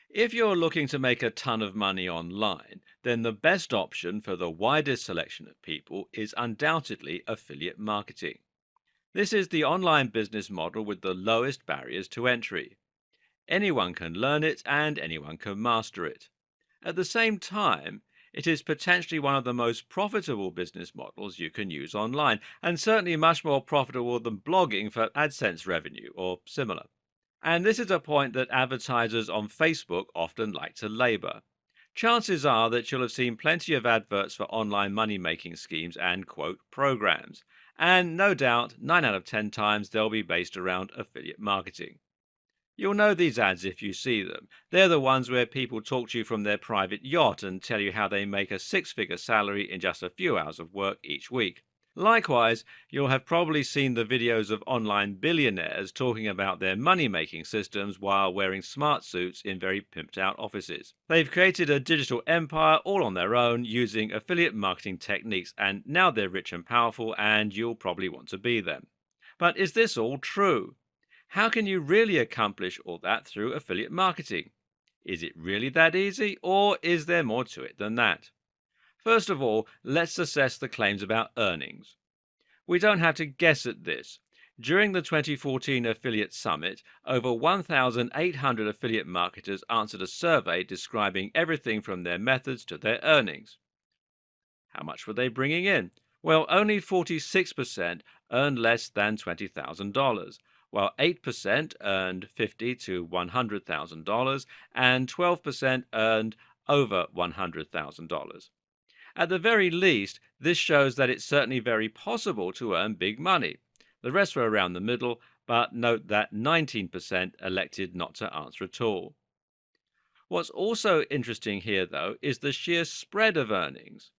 If you're looking to make a ton of money online, then the best option for the widest selection of people is undoubtedly affiliate marketing. This is the online business model with the lowest barriers to entry. Anyone can learn it and anyone can master it. At the same time, it is potentially one of the most profitable business models you can use online, and certainly much more profitable than blogging for AdSense revenue or similar. And this is a point that advertisers on Facebook often like to labor. Chances are that you'll have seen plenty of adverts for online money making schemes and quote programs. And no doubt, 9 out of 10 times they'll be based around affiliate marketing. You'll know these ads if you see them. They're the ones where people talk to you from their private yacht and tell you how they make a six-figure salary in just a few hours of work each week. Likewise, you'll have probably seen the videos of online billionaires talking about their money-making systems while wearing smart suits in very pimped-out offices. They've created a digital empire all on their own using affiliate marketing techniques, and now they're rich and powerful, and you'll probably want to be them. But is this all true? How can you really accomplish all that through affiliate marketing? Is it really that easy, or is there more to it than that? First of all, let's assess the claims about earnings. We don't have to guess at this. During the 2014 Affiliate Summit, over 1,800 affiliate marketers answered a survey describing everything from their methods to their earnings. How much were they bringing in? Well, only 46% earned less than $20,000, while 8% earned $50,000 to $100,000, and 12% earned over $100,000. At the very least, this shows that it's certainly very possible to earn big money. The rest were around the middle, but note that 19% elected not to answer at all. What's also interesting here, though, is the sheer spread of earnings.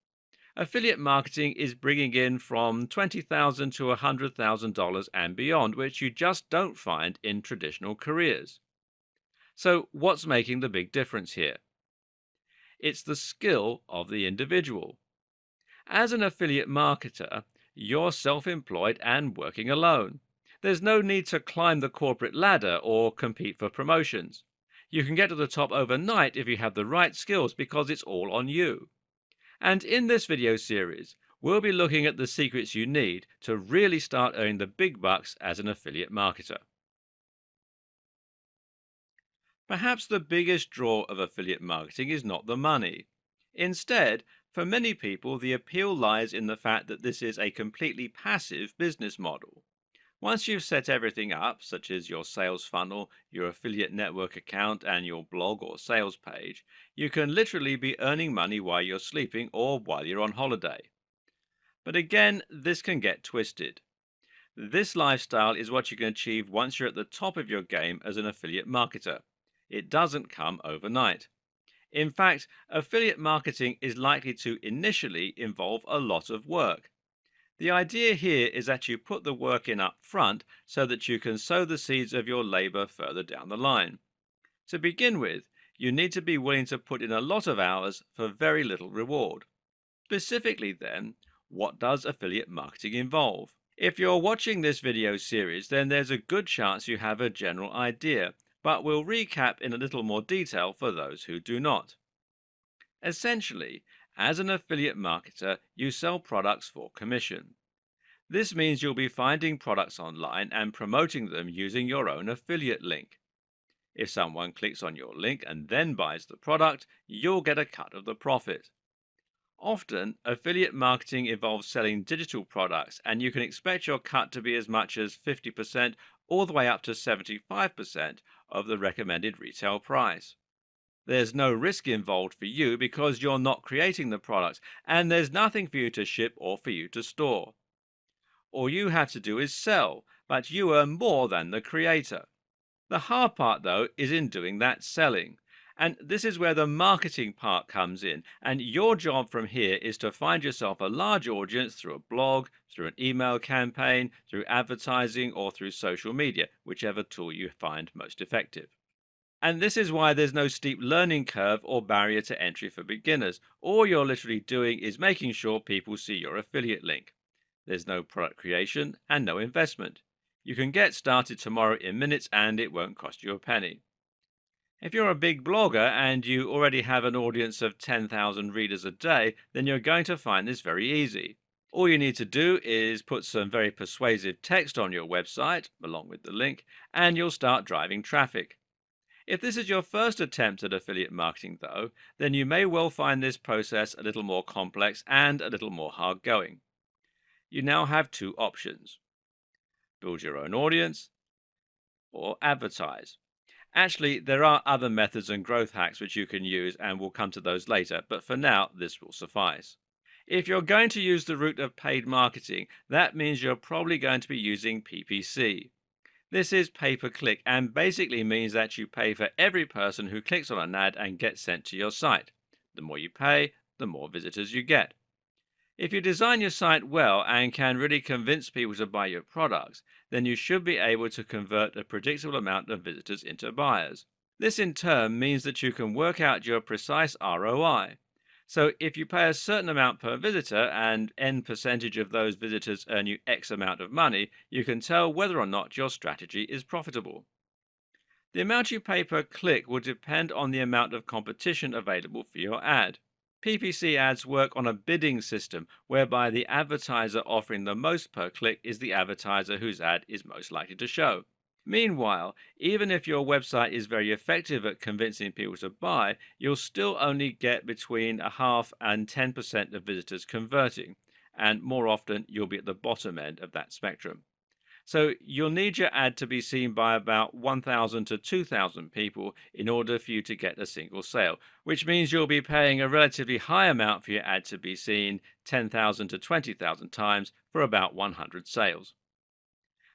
Affiliate marketing is bringing in from $20,000 to $100,000 and beyond, which you just don't find in traditional careers. So, what's making the big difference here? It's the skill of the individual. As an affiliate marketer, you're self employed and working alone. There's no need to climb the corporate ladder or compete for promotions. You can get to the top overnight if you have the right skills because it's all on you. And in this video series, we'll be looking at the secrets you need to really start earning the big bucks as an affiliate marketer. Perhaps the biggest draw of affiliate marketing is not the money. Instead, for many people, the appeal lies in the fact that this is a completely passive business model. Once you've set everything up, such as your sales funnel, your affiliate network account, and your blog or sales page, you can literally be earning money while you're sleeping or while you're on holiday. But again, this can get twisted. This lifestyle is what you can achieve once you're at the top of your game as an affiliate marketer. It doesn't come overnight. In fact, affiliate marketing is likely to initially involve a lot of work. The idea here is that you put the work in up front so that you can sow the seeds of your labor further down the line. To begin with, you need to be willing to put in a lot of hours for very little reward. Specifically then, what does affiliate marketing involve? If you're watching this video series, then there's a good chance you have a general idea, but we'll recap in a little more detail for those who do not. Essentially, as an affiliate marketer, you sell products for commission. This means you'll be finding products online and promoting them using your own affiliate link. If someone clicks on your link and then buys the product, you'll get a cut of the profit. Often, affiliate marketing involves selling digital products, and you can expect your cut to be as much as 50% all the way up to 75% of the recommended retail price. There's no risk involved for you because you're not creating the products, and there's nothing for you to ship or for you to store. All you have to do is sell, but you earn more than the creator. The hard part, though, is in doing that selling. And this is where the marketing part comes in. And your job from here is to find yourself a large audience through a blog, through an email campaign, through advertising, or through social media, whichever tool you find most effective. And this is why there's no steep learning curve or barrier to entry for beginners. All you're literally doing is making sure people see your affiliate link. There's no product creation and no investment. You can get started tomorrow in minutes and it won't cost you a penny. If you're a big blogger and you already have an audience of 10,000 readers a day, then you're going to find this very easy. All you need to do is put some very persuasive text on your website, along with the link, and you'll start driving traffic. If this is your first attempt at affiliate marketing, though, then you may well find this process a little more complex and a little more hard going. You now have two options: build your own audience or advertise. Actually, there are other methods and growth hacks which you can use, and we'll come to those later, but for now, this will suffice. If you're going to use the route of paid marketing, that means you're probably going to be using PPC. This is pay per click and basically means that you pay for every person who clicks on an ad and gets sent to your site. The more you pay, the more visitors you get. If you design your site well and can really convince people to buy your products, then you should be able to convert a predictable amount of visitors into buyers. This in turn means that you can work out your precise ROI. So if you pay a certain amount per visitor and N percentage of those visitors earn you X amount of money, you can tell whether or not your strategy is profitable. The amount you pay per click will depend on the amount of competition available for your ad. PPC ads work on a bidding system whereby the advertiser offering the most per click is the advertiser whose ad is most likely to show. Meanwhile, even if your website is very effective at convincing people to buy, you'll still only get between a half and 10% of visitors converting, and more often you'll be at the bottom end of that spectrum. So you'll need your ad to be seen by about 1,000 to 2,000 people in order for you to get a single sale, which means you'll be paying a relatively high amount for your ad to be seen 10,000 to 20,000 times for about 100 sales.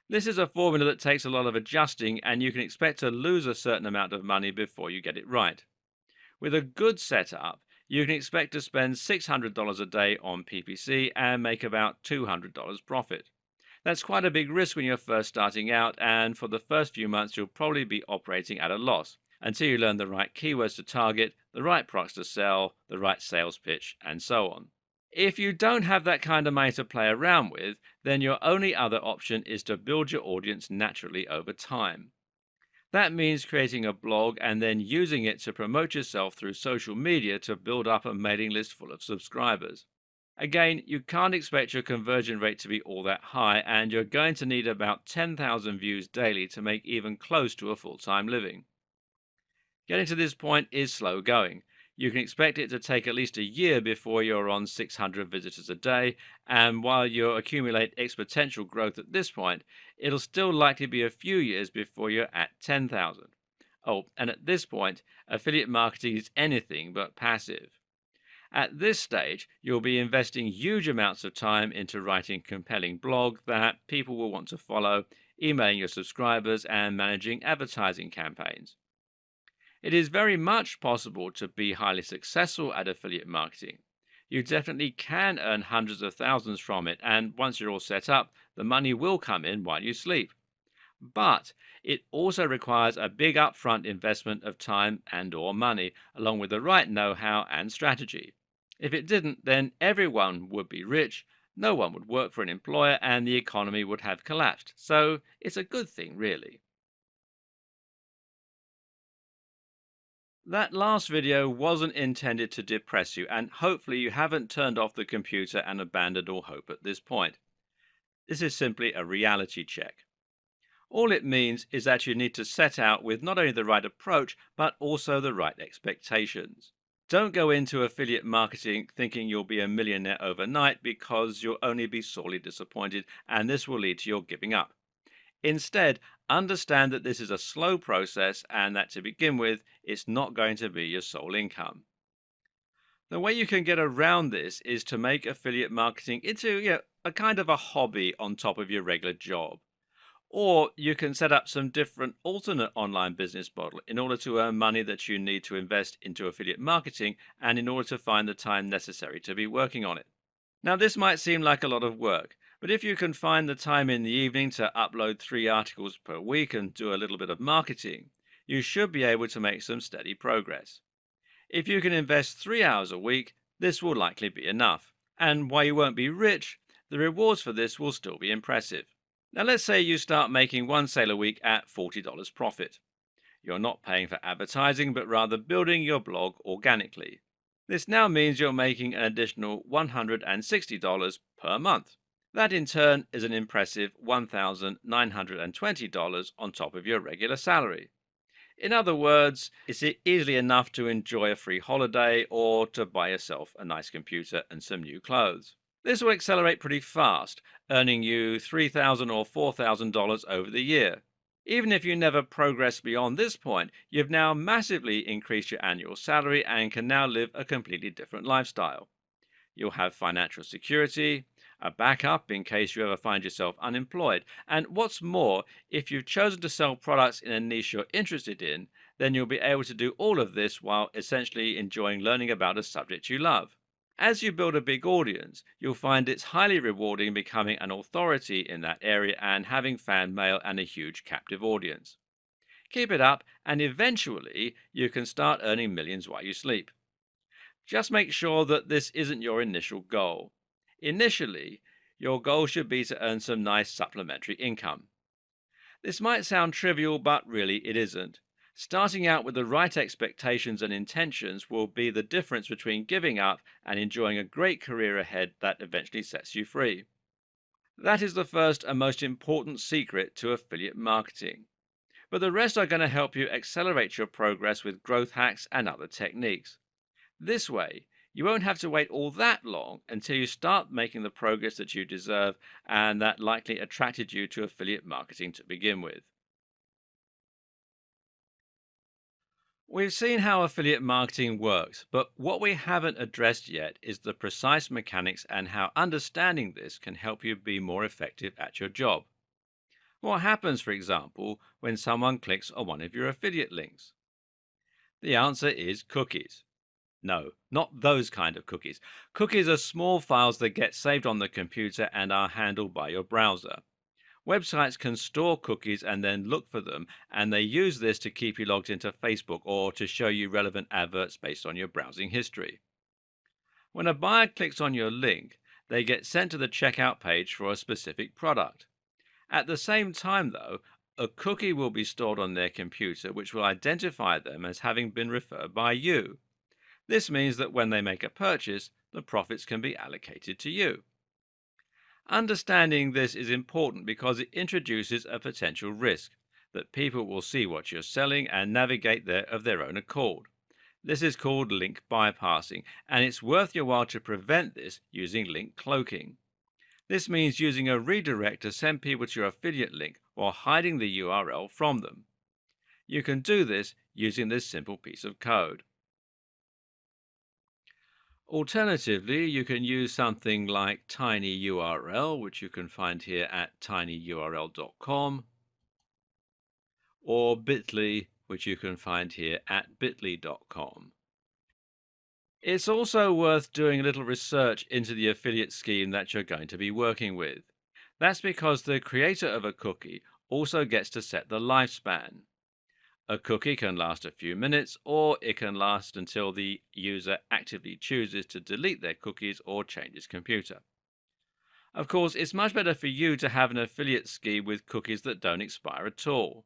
This is a formula that takes a lot of adjusting, and you can expect to lose a certain amount of money before you get it right. With a good setup, you can expect to spend $600 a day on PPC and make about $200 profit. That's quite a big risk when you're first starting out, and for the first few months, you'll probably be operating at a loss until you learn the right keywords to target, the right products to sell, the right sales pitch, and so on. If you don't have that kind of money to play around with, then your only other option is to build your audience naturally over time. That means creating a blog and then using it to promote yourself through social media to build up a mailing list full of subscribers. Again, you can't expect your conversion rate to be all that high, and you're going to need about 10,000 views daily to make even close to a full-time living. Getting to this point is slow going. You can expect it to take at least a year before you're on 600 visitors a day, and while you'll accumulate exponential growth at this point, it'll still likely be a few years before you're at 10,000. Oh, and at this point, affiliate marketing is anything but passive. At this stage, you'll be investing huge amounts of time into writing compelling blog that people will want to follow, emailing your subscribers, and managing advertising campaigns. It is very much possible to be highly successful at affiliate marketing. You definitely can earn hundreds of thousands from it, and once you're all set up, the money will come in while you sleep. But it also requires a big upfront investment of time and or money, along with the right know-how and strategy. If it didn't, then everyone would be rich, no one would work for an employer, and the economy would have collapsed. So it's a good thing, really. That last video wasn't intended to depress you, and hopefully you haven't turned off the computer and abandoned all hope at this point. This is simply a reality check. All it means is that you need to set out with not only the right approach, but also the right expectations. Don't go into affiliate marketing thinking you'll be a millionaire overnight, because you'll only be sorely disappointed, and this will lead to your giving up. Instead, understand that this is a slow process and that to begin with, it's not going to be your sole income. The way you can get around this is to make affiliate marketing into a kind of a hobby on top of your regular job. Or you can set up some different alternate online business model in order to earn money that you need to invest into affiliate marketing and in order to find the time necessary to be working on it. Now, this might seem like a lot of work, but if you can find the time in the evening to upload 3 articles per week and do a little bit of marketing, you should be able to make some steady progress. If you can invest 3 hours a week, this will likely be enough. And while you won't be rich, the rewards for this will still be impressive. Now, let's say you start making one sale a week at $40 profit. You're not paying for advertising, but rather building your blog organically. This now means you're making an additional $160 per month. That in turn is an impressive $1,920 on top of your regular salary. In other words, it's easily enough to enjoy a free holiday or to buy yourself a nice computer and some new clothes. This will accelerate pretty fast, earning you $3,000 or $4,000 over the year. Even if you never progress beyond this point, you've now massively increased your annual salary and can now live a completely different lifestyle. You'll have financial security, a backup in case you ever find yourself unemployed. And what's more, if you've chosen to sell products in a niche you're interested in, then you'll be able to do all of this while essentially enjoying learning about a subject you love. As you build a big audience, you'll find it's highly rewarding becoming an authority in that area and having fan mail and a huge captive audience. Keep it up, and eventually you can start earning millions while you sleep. Just make sure that this isn't your initial goal. Initially, your goal should be to earn some nice supplementary income. This might sound trivial, but really it isn't. Starting out with the right expectations and intentions will be the difference between giving up and enjoying a great career ahead that eventually sets you free. That is the first and most important secret to affiliate marketing. But the rest are going to help you accelerate your progress with growth hacks and other techniques. This way, you won't have to wait all that long until you start making the progress that you deserve and that likely attracted you to affiliate marketing to begin with. We've seen how affiliate marketing works, but what we haven't addressed yet is the precise mechanics and how understanding this can help you be more effective at your job. What happens, for example, when someone clicks on one of your affiliate links? The answer is cookies. No, not those kind of cookies. Cookies are small files that get saved on the computer and are handled by your browser. Websites can store cookies and then look for them, and they use this to keep you logged into Facebook or to show you relevant adverts based on your browsing history. When a buyer clicks on your link, they get sent to the checkout page for a specific product. At the same time, though, a cookie will be stored on their computer which will identify them as having been referred by you. This means that when they make a purchase, the profits can be allocated to you. Understanding this is important because it introduces a potential risk that people will see what you're selling and navigate there of their own accord. This is called link bypassing, and it's worth your while to prevent this using link cloaking. This means using a redirect to send people to your affiliate link while hiding the URL from them. You can do this using this simple piece of code. Alternatively, you can use something like tinyurl, which you can find here at tinyurl.com, or bit.ly, which you can find here at bit.ly.com. It's also worth doing a little research into the affiliate scheme that you're going to be working with. That's because the creator of a cookie also gets to set the lifespan. A cookie can last a few minutes, or it can last until the user actively chooses to delete their cookies or change its computer. Of course, it's much better for you to have an affiliate scheme with cookies that don't expire at all.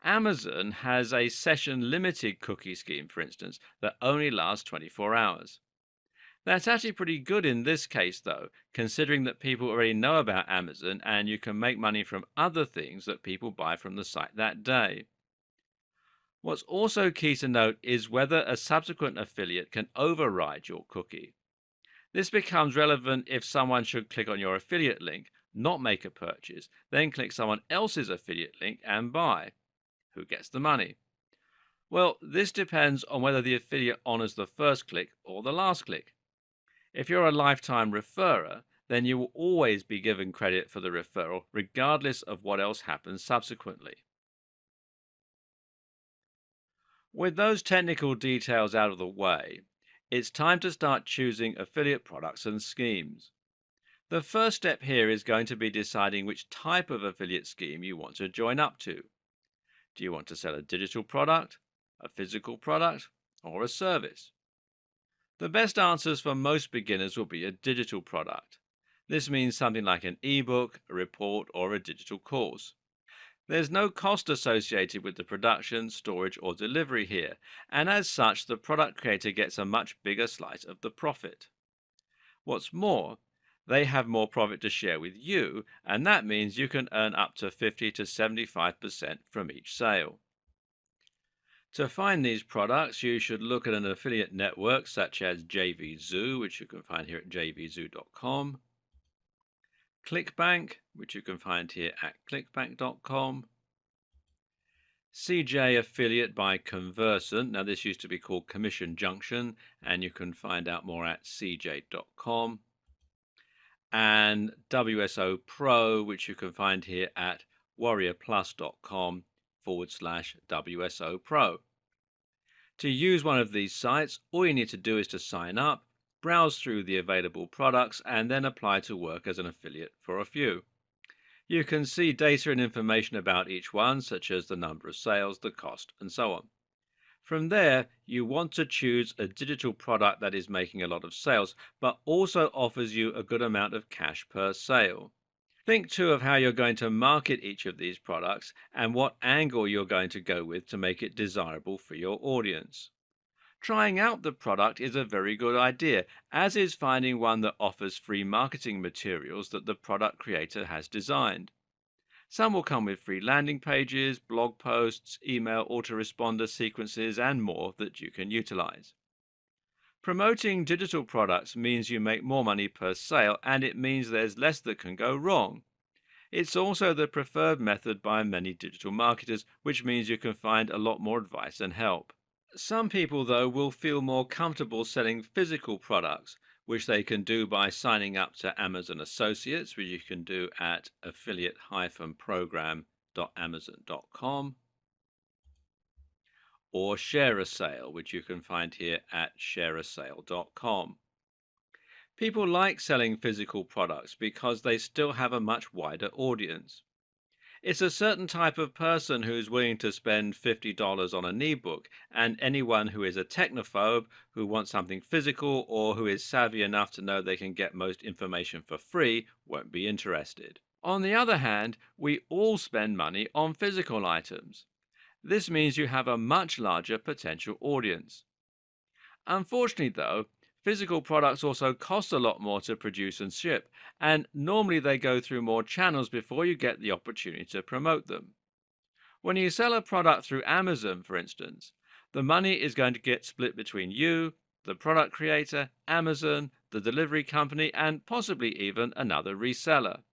Amazon has a session limited cookie scheme, for instance, that only lasts 24 hours. That's actually pretty good in this case, though, considering that people already know about Amazon and you can make money from other things that people buy from the site that day. What's also key to note is whether a subsequent affiliate can override your cookie. This becomes relevant if someone should click on your affiliate link, not make a purchase, then click someone else's affiliate link and buy. Who gets the money? Well, this depends on whether the affiliate honors the first click or the last click. If you're a lifetime referrer, then you will always be given credit for the referral, regardless of what else happens subsequently. With those technical details out of the way, it's time to start choosing affiliate products and schemes. The first step here is going to be deciding which type of affiliate scheme you want to join up to. Do you want to sell a digital product, a physical product, or a service? The best answers for most beginners will be a digital product. This means something like an ebook, a report, or a digital course. There's no cost associated with the production, storage, or delivery here, and as such, the product creator gets a much bigger slice of the profit. What's more, they have more profit to share with you, and that means you can earn up to 50 to 75% from each sale. To find these products, you should look at an affiliate network such as JVZoo, which you can find here at jvzoo.com, ClickBank, which you can find here at clickbank.com, CJ Affiliate by Conversant. Now, this used to be called Commission Junction, and you can find out more at cj.com, and WSO Pro, which you can find here at warriorplus.com/WSO Pro. To use one of these sites, all you need to do is to sign up, browse through the available products, and then apply to work as an affiliate for a few. You can see data and information about each one, such as the number of sales, the cost, and so on. From there, you want to choose a digital product that is making a lot of sales, but also offers you a good amount of cash per sale. Think too of how you're going to market each of these products and what angle you're going to go with to make it desirable for your audience. Trying out the product is a very good idea, as is finding one that offers free marketing materials that the product creator has designed. Some will come with free landing pages, blog posts, email autoresponder sequences, and more that you can utilize. Promoting digital products means you make more money per sale, and it means there's less that can go wrong. It's also the preferred method by many digital marketers, which means you can find a lot more advice and help. Some people, though, will feel more comfortable selling physical products, which they can do by signing up to Amazon Associates, which you can do at affiliate-program.amazon.com, or share a sale, which you can find here at shareasale.com. People like selling physical products because they still have a much wider audience. It's a certain type of person who's willing to spend $50 on an ebook, and anyone who is a technophobe, who wants something physical, or who is savvy enough to know they can get most information for free, won't be interested. On the other hand, we all spend money on physical items. This means you have a much larger potential audience. Unfortunately, though, physical products also cost a lot more to produce and ship, and normally they go through more channels before you get the opportunity to promote them. When you sell a product through Amazon, for instance, the money is going to get split between you, the product creator, Amazon, the delivery company, and possibly even another reseller.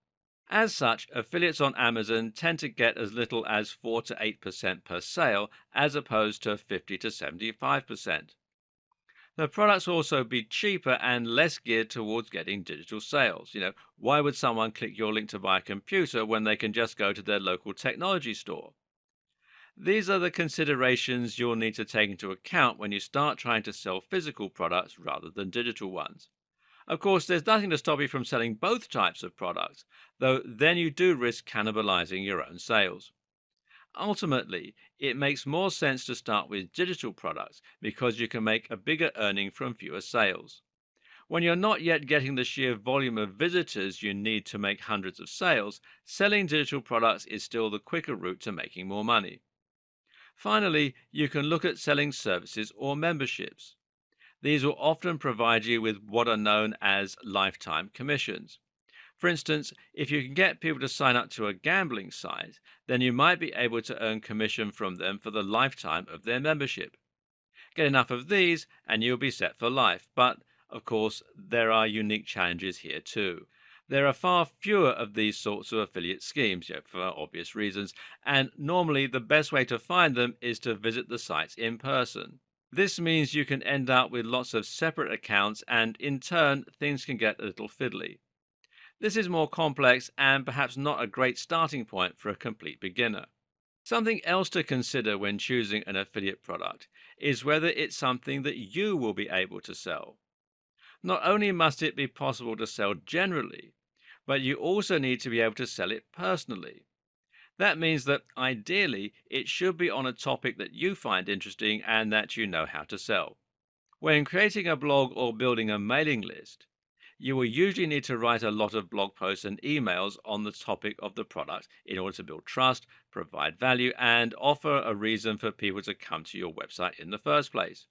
As such, affiliates on Amazon tend to get as little as 4 to 8% per sale, as opposed to 50 to 75%. The products will also be cheaper and less geared towards getting digital sales. Why would someone click your link to buy a computer when they can just go to their local technology store? These are the considerations you'll need to take into account when you start trying to sell physical products rather than digital ones. Of course, there's nothing to stop you from selling both types of products, though then you do risk cannibalizing your own sales. Ultimately, it makes more sense to start with digital products because you can make a bigger earning from fewer sales. When you're not yet getting the sheer volume of visitors you need to make hundreds of sales, selling digital products is still the quicker route to making more money. Finally, you can look at selling services or memberships. These will often provide you with what are known as lifetime commissions. For instance, if you can get people to sign up to a gambling site, then you might be able to earn commission from them for the lifetime of their membership. Get enough of these and you'll be set for life. But, of course, there are unique challenges here too. There are far fewer of these sorts of affiliate schemes, for obvious reasons, and normally the best way to find them is to visit the sites in person. This means you can end up with lots of separate accounts, and in turn, things can get a little fiddly. This is more complex and perhaps not a great starting point for a complete beginner. Something else to consider when choosing an affiliate product is whether it's something that you will be able to sell. Not only must it be possible to sell generally, but you also need to be able to sell it personally. That means that ideally it should be on a topic that you find interesting and that you know how to sell. When creating a blog or building a mailing list, You will usually need to write a lot of blog posts and emails on the topic of the product in order to build trust, provide value, and offer a reason for people to come to your website in the first place.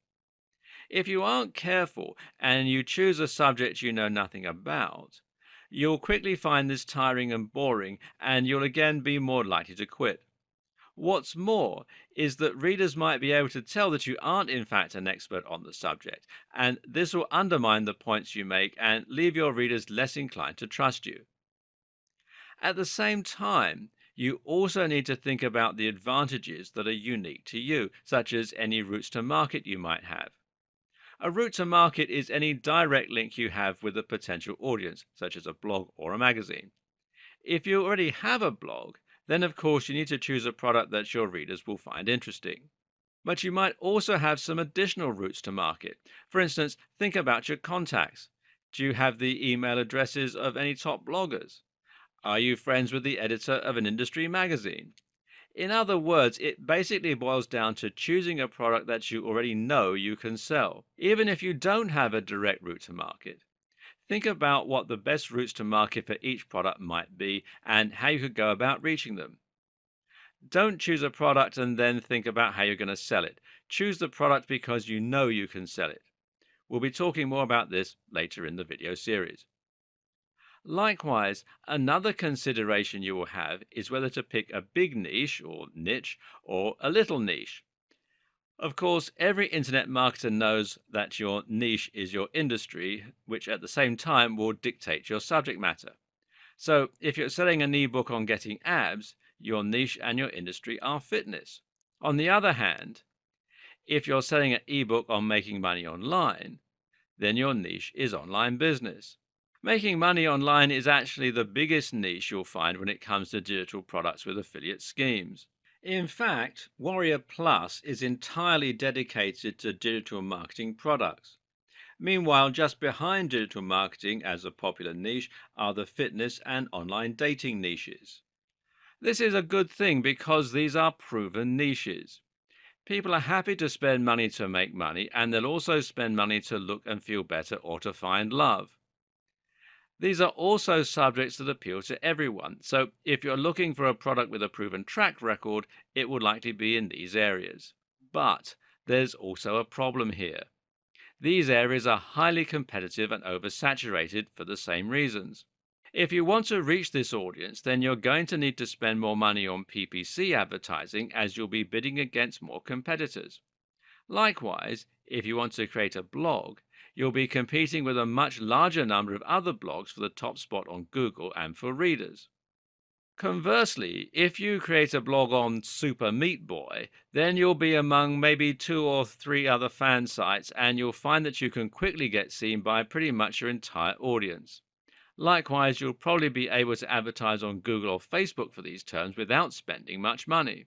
If you aren't careful and you choose a subject you know nothing about, you'll quickly find this tiring and boring, and you'll again be more likely to quit. What's more is that readers might be able to tell that you aren't, in fact, an expert on the subject, and this will undermine the points you make and leave your readers less inclined to trust you. At the same time, you also need to think about the advantages that are unique to you, such as any routes to market you might have. A route to market is any direct link you have with a potential audience, such as a blog or a magazine. If you already have a blog, then of course you need to choose a product that your readers will find interesting. But you might also have some additional routes to market. For instance, think about your contacts. Do you have the email addresses of any top bloggers? Are you friends with the editor of an industry magazine? In other words, it basically boils down to choosing a product that you already know you can sell, even if you don't have a direct route to market. Think about what the best routes to market for each product might be and how you could go about reaching them. Don't choose a product and then think about how you're going to sell it. Choose the product because you know you can sell it. We'll be talking more about this later in the video series. Likewise, another consideration you will have is whether to pick a big niche or a little niche. Of course, every internet marketer knows that your niche is your industry, which at the same time will dictate your subject matter. So, if you're selling an ebook on getting abs, your niche and your industry are fitness. On the other hand, if you're selling an ebook on making money online, then your niche is online business. Making money online is actually the biggest niche you'll find when it comes to digital products with affiliate schemes. In fact, Warrior Plus is entirely dedicated to digital marketing products. Meanwhile, just behind digital marketing as a popular niche are the fitness and online dating niches. This is a good thing because these are proven niches. People are happy to spend money to make money, and they'll also spend money to look and feel better or to find love. These are also subjects that appeal to everyone, so if you're looking for a product with a proven track record, it will likely be in these areas. But there's also a problem here. These areas are highly competitive and oversaturated for the same reasons. If you want to reach this audience, then you're going to need to spend more money on PPC advertising as you'll be bidding against more competitors. Likewise, if you want to create a blog, you'll be competing with a much larger number of other blogs for the top spot on Google and for readers. Conversely, if you create a blog on Super Meat Boy, then you'll be among maybe 2 or 3 other fan sites, and you'll find that you can quickly get seen by pretty much your entire audience. Likewise, you'll probably be able to advertise on Google or Facebook for these terms without spending much money.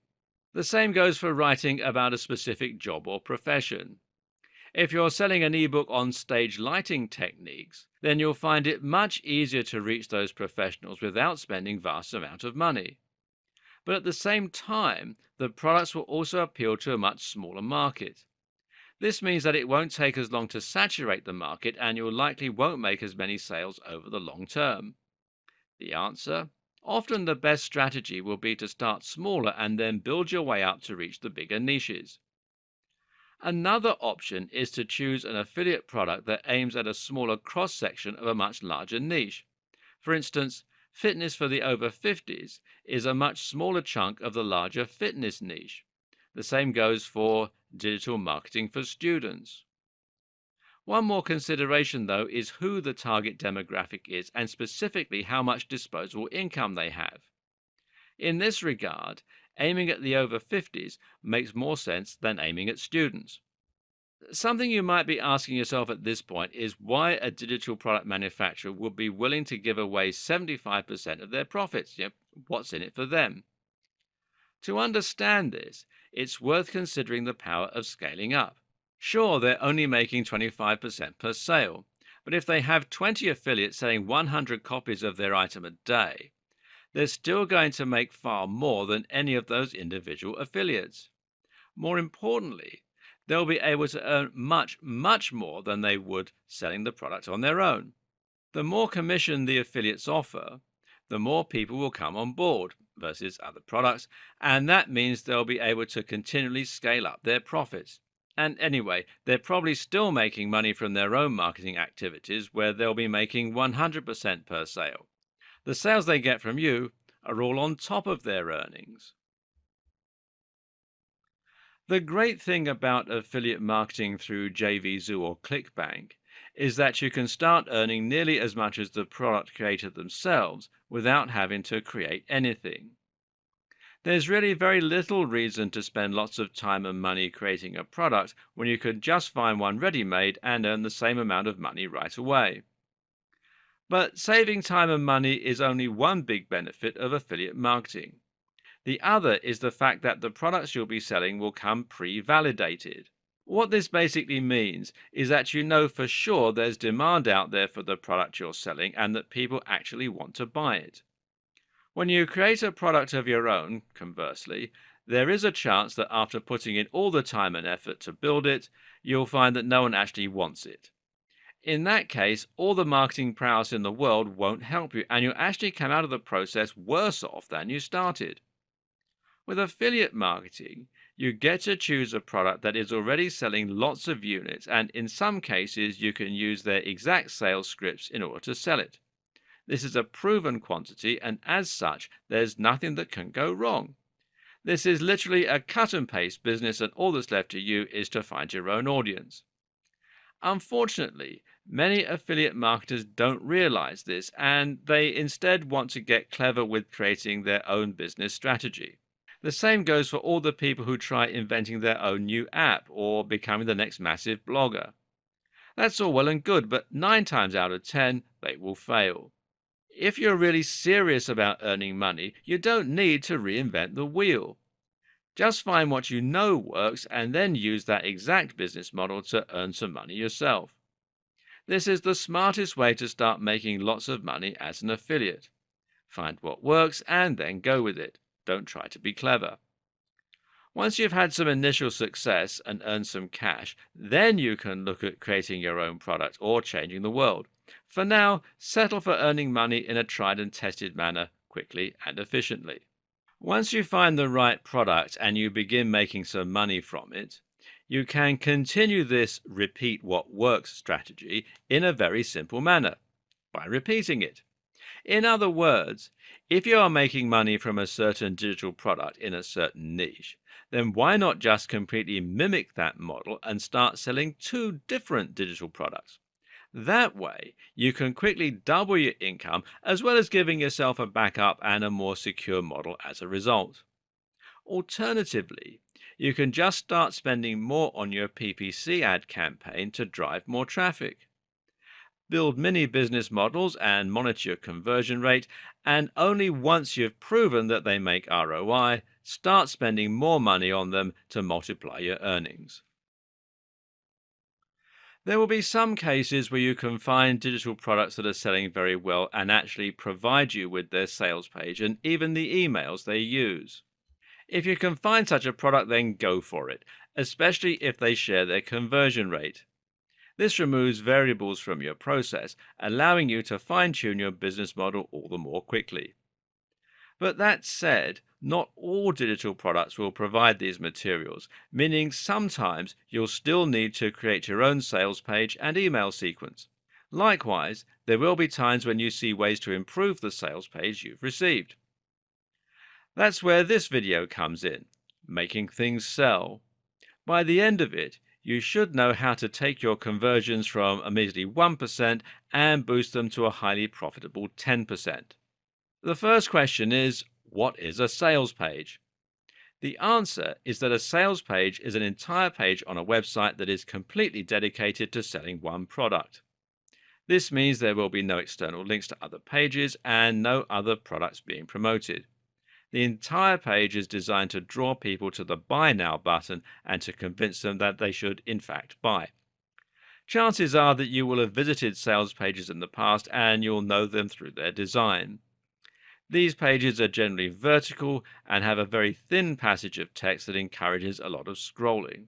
The same goes for writing about a specific job or profession. If you're selling an ebook on stage lighting techniques, then you'll find it much easier to reach those professionals without spending vast amount of money. But at the same time, the products will also appeal to a much smaller market. This means that it won't take as long to saturate the market, and you likely won't make as many sales over the long term. The answer? Often the best strategy will be to start smaller and then build your way up to reach the bigger niches. Another option is to choose an affiliate product that aims at a smaller cross section of a much larger niche. For instance, fitness for the over 50s is a much smaller chunk of the larger fitness niche. The same goes for digital marketing for students. One more consideration, though, is who the target demographic is and specifically how much disposable income they have. In this regard, aiming at the over 50s makes more sense than aiming at students. Something you might be asking yourself at this point is why a digital product manufacturer would be willing to give away 75% of their profits. What's in it for them? To understand this, it's worth considering the power of scaling up. Sure, they're only making 25% per sale, but if they have 20 affiliates selling 100 copies of their item a day, they're still going to make far more than any of those individual affiliates. More importantly, they'll be able to earn much, much more than they would selling the product on their own. The more commission the affiliates offer, the more people will come on board versus other products, and that means they'll be able to continually scale up their profits. And anyway, they're probably still making money from their own marketing activities where they'll be making 100% per sale. The sales they get from you are all on top of their earnings. The great thing about affiliate marketing through JVZoo or ClickBank is that you can start earning nearly as much as the product creator themselves without having to create anything. There's really very little reason to spend lots of time and money creating a product when you could just find one ready made and earn the same amount of money right away. But saving time and money is only one big benefit of affiliate marketing. The other is the fact that the products you'll be selling will come pre-validated. What this basically means is that you know for sure there's demand out there for the product you're selling and that people actually want to buy it. When you create a product of your own, conversely, there is a chance that after putting in all the time and effort to build it, you'll find that no one actually wants it. In that case, all the marketing prowess in the world won't help you, and you'll actually come out of the process worse off than you started. With affiliate marketing, you get to choose a product that is already selling lots of units, and in some cases, you can use their exact sales scripts in order to sell it. This is a proven quantity, and as such, there's nothing that can go wrong. This is literally a cut and paste business, and all that's left to you is to find your own audience. Unfortunately, many affiliate marketers don't realize this, and they instead want to get clever with creating their own business strategy. The same goes for all the people who try inventing their own new app or becoming the next massive blogger. That's all well and good, but 9 times out of 10, they will fail. If you're really serious about earning money, you don't need to reinvent the wheel. Just find what you know works and then use that exact business model to earn some money yourself. This is the smartest way to start making lots of money as an affiliate. Find what works and then go with it. Don't try to be clever. Once you've had some initial success and earned some cash, then you can look at creating your own product or changing the world. For now, settle for earning money in a tried and tested manner, quickly and efficiently. Once you find the right product and you begin making some money from it, you can continue this repeat what works strategy in a very simple manner by repeating it. In other words, if you are making money from a certain digital product in a certain niche, then why not just completely mimic that model and start selling 2 different digital products? That way, you can quickly double your income as well as giving yourself a backup and a more secure model as a result. Alternatively, you can just start spending more on your PPC ad campaign to drive more traffic. Build mini business models and monitor your conversion rate, and only once you've proven that they make ROI, start spending more money on them to multiply your earnings. There will be some cases where you can find digital products that are selling very well and actually provide you with their sales page and even the emails they use. If you can find such a product, then go for it, especially if they share their conversion rate. This removes variables from your process, allowing you to fine-tune your business model all the more quickly. But that said, not all digital products will provide these materials, meaning sometimes you'll still need to create your own sales page and email sequence. Likewise, there will be times when you see ways to improve the sales page you've received. That's where this video comes in, making things sell. By the end of it, you should know how to take your conversions from a measly 1% and boost them to a highly profitable 10%. The first question is, what is a sales page? The answer is that a sales page is an entire page on a website that is completely dedicated to selling one product. This means there will be no external links to other pages and no other products being promoted. The entire page is designed to draw people to the Buy Now button and to convince them that they should in fact buy. Chances are that you will have visited sales pages in the past and you'll know them through their design. These pages are generally vertical and have a very thin passage of text that encourages a lot of scrolling.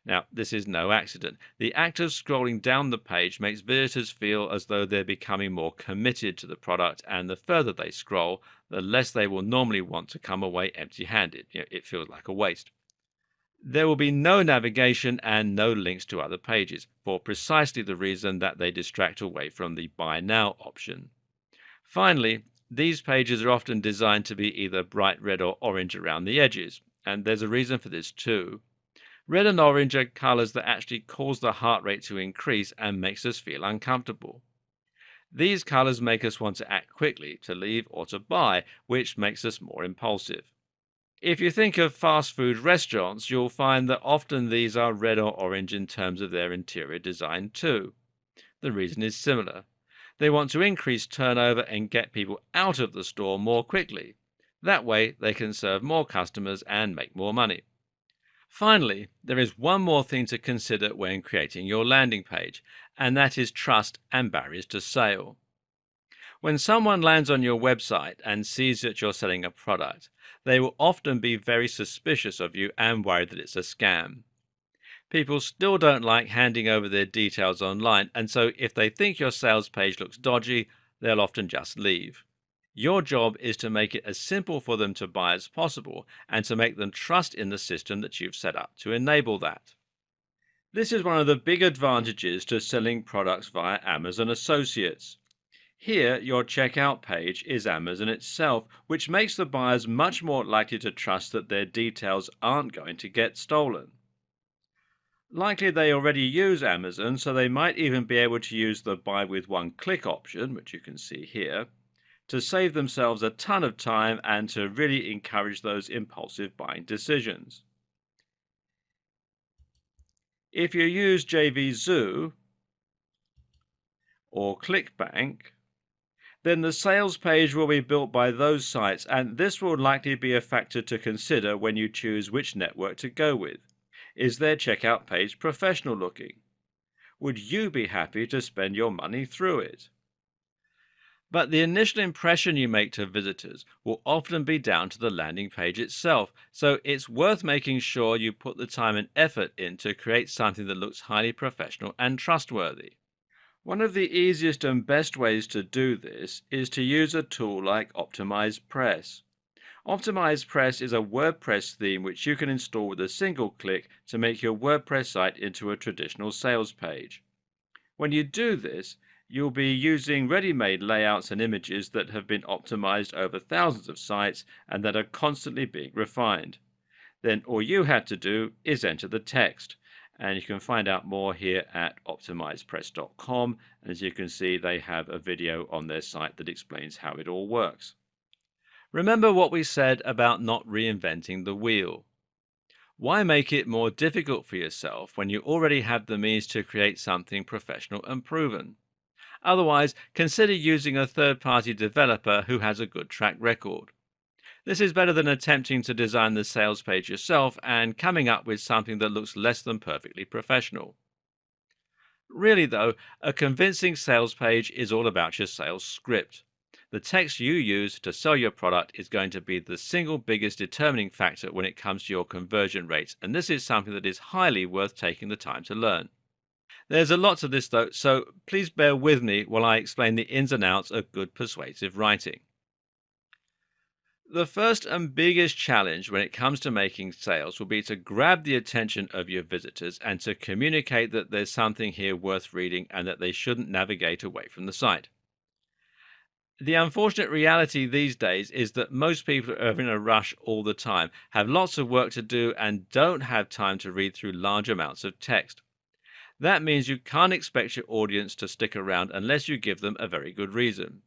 Now, this is no accident. The act of scrolling down the page makes visitors feel as though they're becoming more committed to the product, and the further they scroll, the less they will normally want to come away empty handed. It feels like a waste. There will be no navigation and no links to other pages for precisely the reason that they distract away from the buy now option. Finally, these pages are often designed to be either bright red or orange around the edges, and there's a reason for this too. Red and orange are colors that actually cause the heart rate to increase and makes us feel uncomfortable. These colors make us want to act quickly, to leave or to buy, which makes us more impulsive. If you think of fast food restaurants, you'll find that often these are red or orange in terms of their interior design too. The reason is similar. They want to increase turnover and get people out of the store more quickly. That way, they can serve more customers and make more money. Finally, there is one more thing to consider when creating your landing page, and that is trust and barriers to sale. When someone lands on your website and sees that you're selling a product, they will often be very suspicious of you and worried that it's a scam. People still don't like handing over their details online, and so if they think your sales page looks dodgy, they'll often just leave. Your job is to make it as simple for them to buy as possible and to make them trust in the system that you've set up to enable that. This is one of the big advantages to selling products via Amazon Associates. Here, your checkout page is Amazon itself, which makes the buyers much more likely to trust that their details aren't going to get stolen. Likely they already use Amazon, so they might even be able to use the buy with one click option, which you can see here, to save themselves a ton of time and to really encourage those impulsive buying decisions. If you use JVZoo or ClickBank, then the sales page will be built by those sites, and this will likely be a factor to consider when you choose which network to go with. Is their checkout page professional looking? Would you be happy to spend your money through it? But the initial impression you make to visitors will often be down to the landing page itself, so it's worth making sure you put the time and effort in to create something that looks highly professional and trustworthy. One of the easiest and best ways to do this is to use a tool like OptimizePress. OptimizePress is a WordPress theme which you can install with a single click to make your WordPress site into a traditional sales page. When you do this, you'll be using ready-made layouts and images that have been optimized over thousands of sites and that are constantly being refined. Then all you have to do is enter the text. And you can find out more here at optimizepress.com. And as you can see, they have a video on their site that explains how it all works. Remember what we said about not reinventing the wheel. Why make it more difficult for yourself when you already have the means to create something professional and proven? Otherwise, consider using a third-party developer who has a good track record. This is better than attempting to design the sales page yourself and coming up with something that looks less than perfectly professional. Really though, a convincing sales page is all about your sales script. The text you use to sell your product is going to be the single biggest determining factor when it comes to your conversion rates, and this is something that is highly worth taking the time to learn. There's a lot to this though, so please bear with me while I explain the ins and outs of good persuasive writing. The first and biggest challenge when it comes to making sales will be to grab the attention of your visitors and to communicate that there's something here worth reading and that they shouldn't navigate away from the site. The unfortunate reality these days is that most people are in a rush all the time, have lots of work to do, and don't have time to read through large amounts of text. That means you can't expect your audience to stick around unless you give them a very good reason.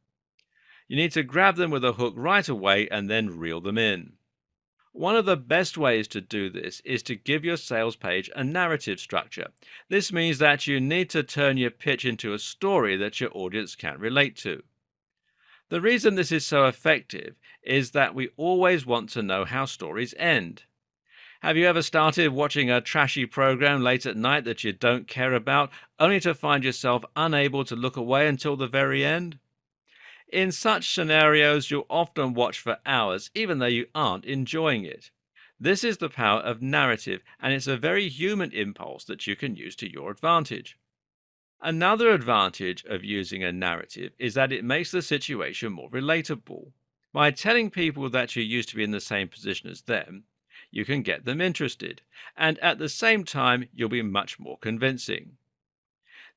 You need to grab them with a hook right away and then reel them in. One of the best ways to do this is to give your sales page a narrative structure. This means that you need to turn your pitch into a story that your audience can relate to. The reason this is so effective is that we always want to know how stories end. Have you ever started watching a trashy program late at night that you don't care about, only to find yourself unable to look away until the very end? In such scenarios, you'll often watch for hours, even though you aren't enjoying it. This is the power of narrative, and it's a very human impulse that you can use to your advantage. Another advantage of using a narrative is that it makes the situation more relatable. By telling people that you used to be in the same position as them, you can get them interested, and at the same time, you'll be much more convincing.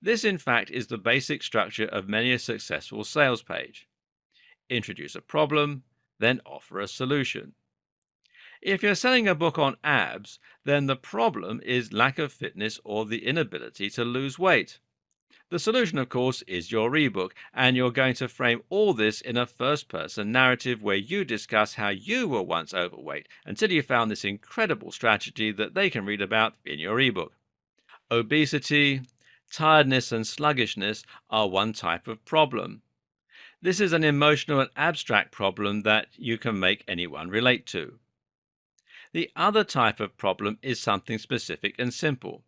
This, in fact, is the basic structure of many a successful sales page. Introduce a problem, then offer a solution. If you're selling a book on abs, then the problem is lack of fitness or the inability to lose weight. The solution, of course, is your ebook, and you're going to frame all this in a first person narrative where you discuss how you were once overweight until you found this incredible strategy that they can read about in your ebook. Obesity, tiredness, and sluggishness are one type of problem. This is an emotional and abstract problem that you can make anyone relate to. The other type of problem is something specific and simple.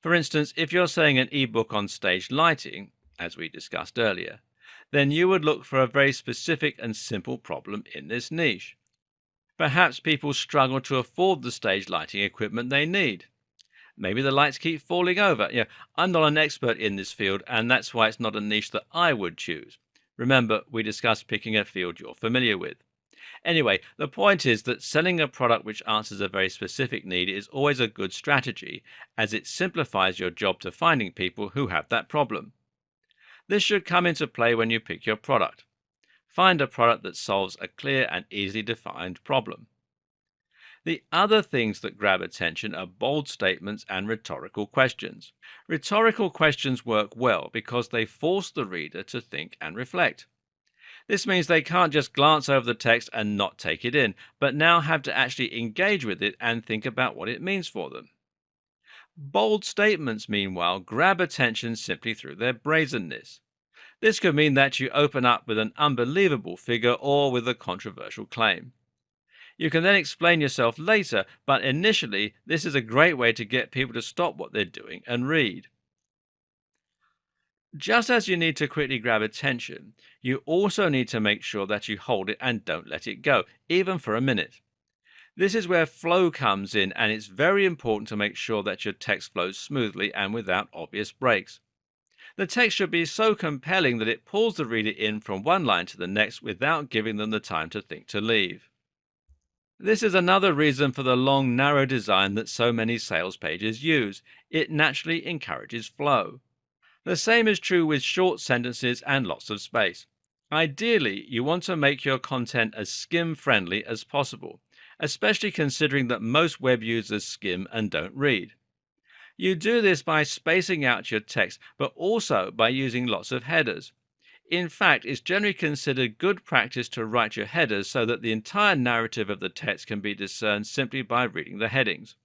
For instance, if you're selling an ebook on stage lighting, as we discussed earlier, then you would look for a very specific and simple problem in this niche. Perhaps people struggle to afford the stage lighting equipment they need. Maybe the lights keep falling over. I'm not an expert in this field, and that's why it's not a niche that I would choose. Remember, we discussed picking a field you're familiar with. Anyway, the point is that selling a product which answers a very specific need is always a good strategy, as it simplifies your job to finding people who have that problem. This should come into play when you pick your product. Find a product that solves a clear and easily defined problem. The other things that grab attention are bold statements and rhetorical questions. Rhetorical questions work well because they force the reader to think and reflect. This means they can't just glance over the text and not take it in, but now have to actually engage with it and think about what it means for them. Bold statements, meanwhile, grab attention simply through their brazenness. This could mean that you open up with an unbelievable figure or with a controversial claim. You can then explain yourself later, but initially, this is a great way to get people to stop what they're doing and read. Just as you need to quickly grab attention, you also need to make sure that you hold it and don't let it go, even for a minute. This is where flow comes in, and it's very important to make sure that your text flows smoothly and without obvious breaks. The text should be so compelling that it pulls the reader in from one line to the next without giving them the time to think to leave. This is another reason for the long, narrow design that so many sales pages use. It naturally encourages flow. The same is true with short sentences and lots of space. Ideally, you want to make your content as skim-friendly as possible, especially considering that most web users skim and don't read. You do this by spacing out your text, but also by using lots of headers. In fact, it's generally considered good practice to write your headers so that the entire narrative of the text can be discerned simply by reading the headings.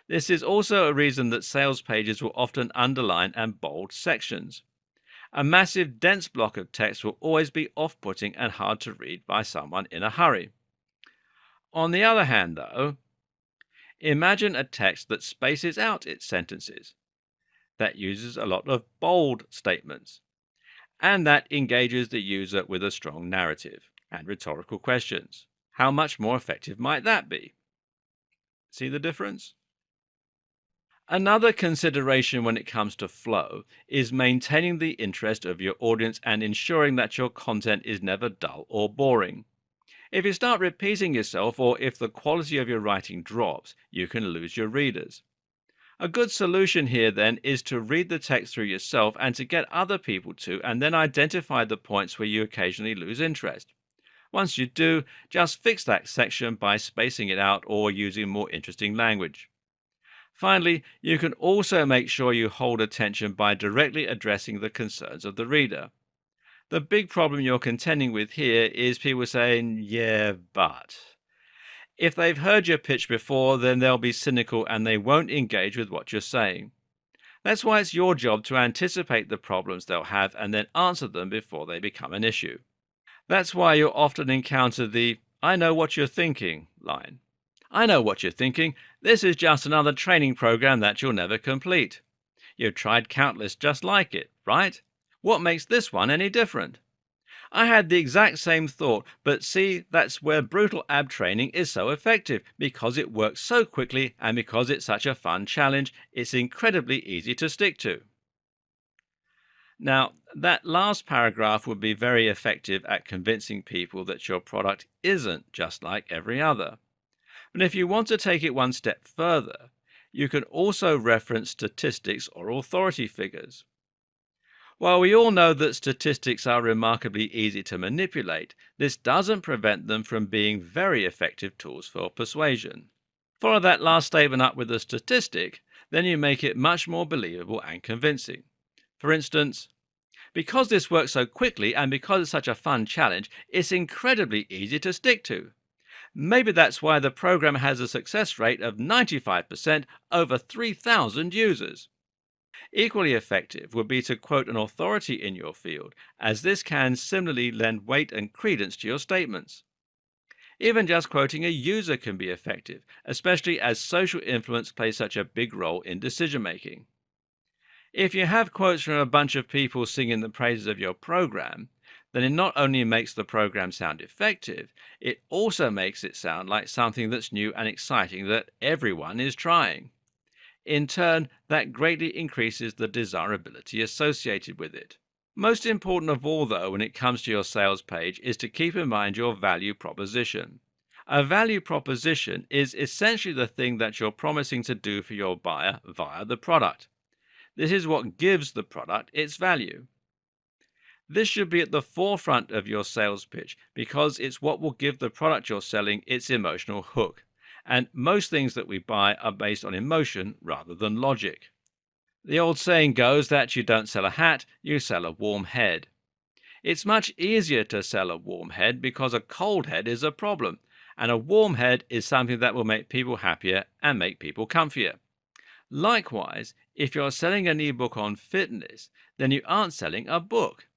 This is also a reason that sales pages will often underline and bold sections. A massive, dense block of text will always be off-putting and hard to read by someone in a hurry. On the other hand, though, imagine a text that spaces out its sentences, that uses a lot of bold statements, and that engages the user with a strong narrative and rhetorical questions. How much more effective might that be? See the difference? Another consideration when it comes to flow is maintaining the interest of your audience and ensuring that your content is never dull or boring. If you start repeating yourself or if the quality of your writing drops, you can lose your readers. A good solution here then is to read the text through yourself and to get other people to, and then identify the points where you occasionally lose interest. Once you do, just fix that section by spacing it out or using more interesting language. Finally, you can also make sure you hold attention by directly addressing the concerns of the reader. The big problem you're contending with here is people saying, yeah, but. If they've heard your pitch before, then they'll be cynical and they won't engage with what you're saying. That's why it's your job to anticipate the problems they'll have and then answer them before they become an issue. That's why you'll often encounter the "I know what you're thinking" line. I know what you're thinking. This is just another training program that you'll never complete. You've tried countless just like it, right? What makes this one any different? I had the exact same thought, but see, that's where brutal ab training is so effective. Because it works so quickly and because it's such a fun challenge, it's incredibly easy to stick to. Now, that last paragraph would be very effective at convincing people that your product isn't just like every other. But if you want to take it one step further, you can also reference statistics or authority figures. While we all know that statistics are remarkably easy to manipulate, this doesn't prevent them from being very effective tools for persuasion. Follow that last statement up with a statistic, then you make it much more believable and convincing. For instance, because this works so quickly and because it's such a fun challenge, it's incredibly easy to stick to. Maybe that's why the program has a success rate of 95% over 3,000 users. Equally effective would be to quote an authority in your field, as this can similarly lend weight and credence to your statements. Even just quoting a user can be effective, especially as social influence plays such a big role in decision making. If you have quotes from a bunch of people singing the praises of your program, then it not only makes the program sound effective, it also makes it sound like something that's new and exciting that everyone is trying. In turn, that greatly increases the desirability associated with it. Most important of all, though, when it comes to your sales page, is to keep in mind your value proposition. A value proposition is essentially the thing that you're promising to do for your buyer via the product. This is what gives the product its value. This should be at the forefront of your sales pitch because it's what will give the product you're selling its emotional hook. And most things that we buy are based on emotion rather than logic. The old saying goes that you don't sell a hat, you sell a warm head. It's much easier to sell a warm head because a cold head is a problem, and a warm head is something that will make people happier and make people comfier. Likewise, if you're selling an ebook on fitness, then you aren't selling a book.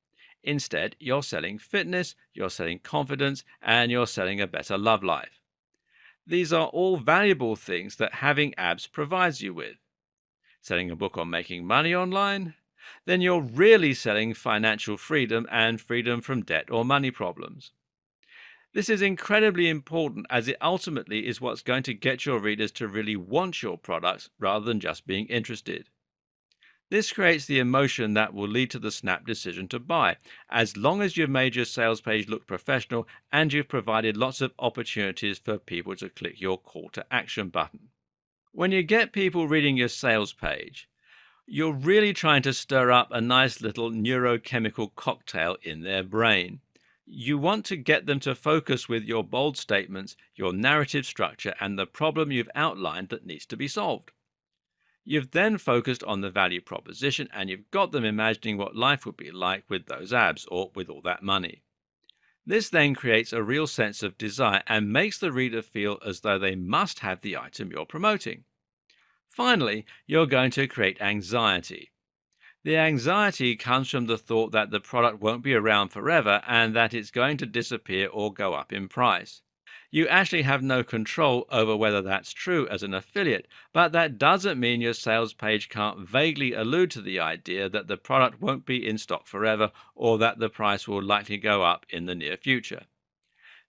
Instead, you're selling fitness, you're selling confidence, and you're selling a better love life. These are all valuable things that having abs provides you with. Selling a book on making money online? Then you're really selling financial freedom and freedom from debt or money problems. This is incredibly important as it ultimately is what's going to get your readers to really want your products rather than just being interested. This creates the emotion that will lead to the snap decision to buy, as long as you've made your sales page look professional and you've provided lots of opportunities for people to click your call to action button. When you get people reading your sales page, you're really trying to stir up a nice little neurochemical cocktail in their brain. You want to get them to focus with your bold statements, your narrative structure, and the problem you've outlined that needs to be solved. You've then focused on the value proposition and you've got them imagining what life would be like with those abs or with all that money. This then creates a real sense of desire and makes the reader feel as though they must have the item you're promoting. Finally, you're going to create anxiety. The anxiety comes from the thought that the product won't be around forever and that it's going to disappear or go up in price. You actually have no control over whether that's true as an affiliate, but that doesn't mean your sales page can't vaguely allude to the idea that the product won't be in stock forever or that the price will likely go up in the near future.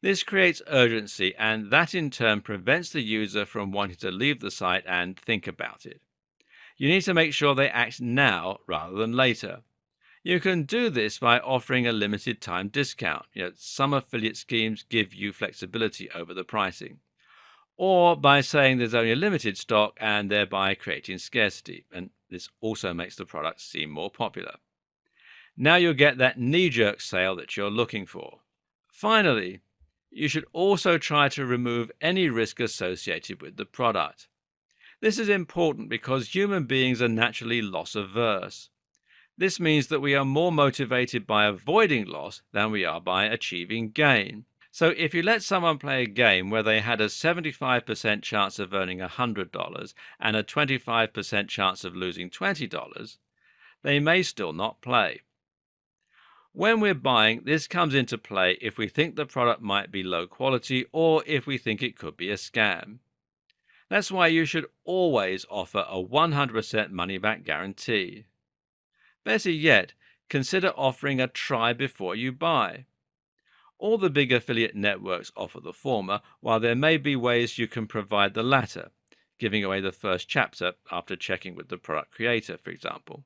This creates urgency, and that in turn prevents the user from wanting to leave the site and think about it. You need to make sure they act now rather than later. You can do this by offering a limited time discount. Some affiliate schemes give you flexibility over the pricing. Or by saying there's only a limited stock and thereby creating scarcity. And this also makes the product seem more popular. Now you'll get that knee-jerk sale that you're looking for. Finally, you should also try to remove any risk associated with the product. This is important because human beings are naturally loss averse. This means that we are more motivated by avoiding loss than we are by achieving gain. So if you let someone play a game where they had a 75% chance of earning $100 and a 25% chance of losing $20, they may still not play. When we're buying, this comes into play if we think the product might be low quality or if we think it could be a scam. That's why you should always offer a 100% money-back guarantee. Better yet, consider offering a try before you buy. All the big affiliate networks offer the former, while there may be ways you can provide the latter, giving away the first chapter after checking with the product creator, for example.